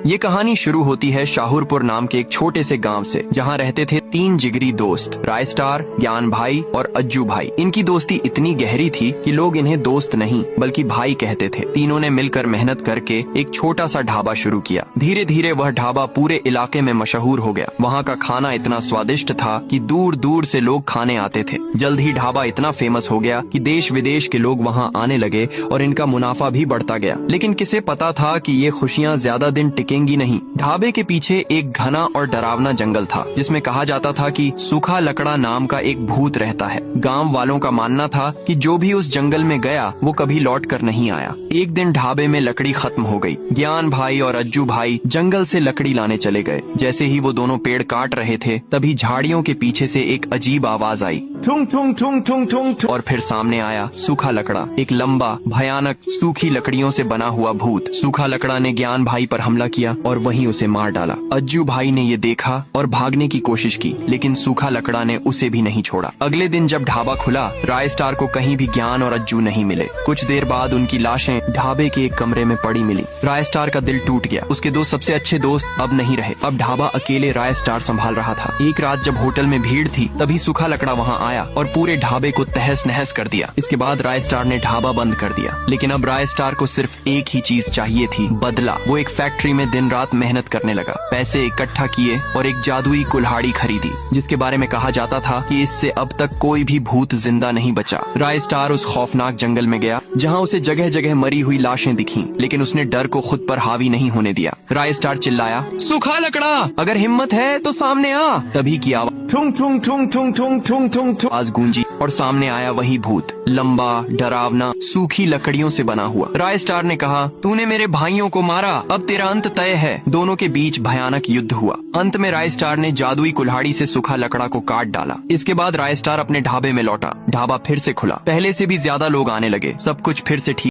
ये कहानी शुरू होती है शाहपुर नाम के एक छोटे से गांव से, जहां रहते थे 3 जिगरी दोस्त, रायस्टार, ज्ञान भाई और अज्जू भाई। इनकी दोस्ती इतनी गहरी थी कि लोग इन्हें दोस्त नहीं बल्कि भाई कहते थे। तीनों ने मिलकर मेहनत करके एक छोटा सा ढाबा शुरू किया। धीरे धीरे वह ढाबा पूरे इलाके में मशहूर हो गया। वहाँ का खाना इतना स्वादिष्ट था कि दूर दूर से लोग खाने आते थे। जल्द ही ढाबा इतना फेमस हो गया कि देश विदेश के लोग वहाँ आने लगे और इनका मुनाफा भी बढ़ता गया। लेकिन किसे पता था कि ये खुशियाँ ज्यादा दिन टिकेंगी नहीं। ढाबे के पीछे एक घना और डरावना जंगल था, जिसमें कहा जाता था कि सूखा लकड़ा नाम का एक भूत रहता है। गांव वालों का मानना था कि जो भी उस जंगल में गया वो कभी लौट कर नहीं आया। एक दिन ढाबे में लकड़ी खत्म हो गई। ज्ञान भाई और अज्जू भाई जंगल से लकड़ी लाने चले गए। जैसे ही वो दोनों पेड़ काट रहे थे, तभी झाड़ियों के पीछे से एक अजीब आवाज आई, ठुंग ठुंग ठुंग ठुंग ठुंग। और फिर सामने आया सूखा लकड़ा, एक लंबा भयानक सूखी लकड़ियों से बना हुआ भूत। सूखा लकड़ा ने ज्ञान भाई पर हमला किया और वहीं उसे मार डाला। अज्जू भाई ने ये देखा और भागने की कोशिश की, लेकिन सूखा लकड़ा ने उसे भी नहीं छोड़ा। अगले दिन जब ढाबा खुला, रायस्टार को कहीं भी ज्ञान और अज्जू नहीं मिले। कुछ देर बाद उनकी लाशें ढाबे के एक कमरे में पड़ी मिली। रायस्टार का दिल टूट गया। उसके 2 सबसे अच्छे दोस्त अब नहीं रहे। अब ढाबा अकेले रायस्टार संभाल रहा था। एक रात जब होटल में भीड़ थी, तभी सूखा लकड़ा वहाँ आया और पूरे ढाबे को तहस नहस कर दिया। इसके बाद रायस्टार ने ढाबा बंद कर दिया। लेकिन अब रायस्टार को सिर्फ एक ही चीज चाहिए थी, बदला। वो एक फैक्ट्री में दिन रात मेहनत करने लगा, पैसे इकट्ठा किए और एक जादुई कुल्हाड़ी खरीदी, जिसके बारे में कहा जाता था कि इससे अब तक कोई भी भूत जिंदा नहीं बचा। रायस्टार उस खौफनाक जंगल में गया, जहाँ उसे जगह जगह मरी हुई लाशें दिखीं, लेकिन उसने डर को खुद पर हावी नहीं होने दिया। रायस्टार चिल्लाया, सूखा लकड़ा, अगर हिम्मत है तो सामने आ। तभी की आवाज ठुंग ठुंग ठुंग ठुंग ठुंग ठुंग ठुंग ठुंग आवाज गूंजी और सामने आया वही भूत, लंबा, डरावना, सूखी लकड़ियों से बना हुआ। रायस्टार ने कहा, तूने मेरे भाइयों को मारा, अब तेरा अंत तय है। दोनों के बीच भयानक युद्ध हुआ। अंत में रायस्टार ने जादुई कुल्हाड़ी से सूखा लकड़ा को काट डाला। इसके बाद रायस्टार अपने ढाबे में लौटा। ढाबा फिर से खुला। पहले से भी ज्यादा लोग आने लगे। सब कुछ फिर से ठीक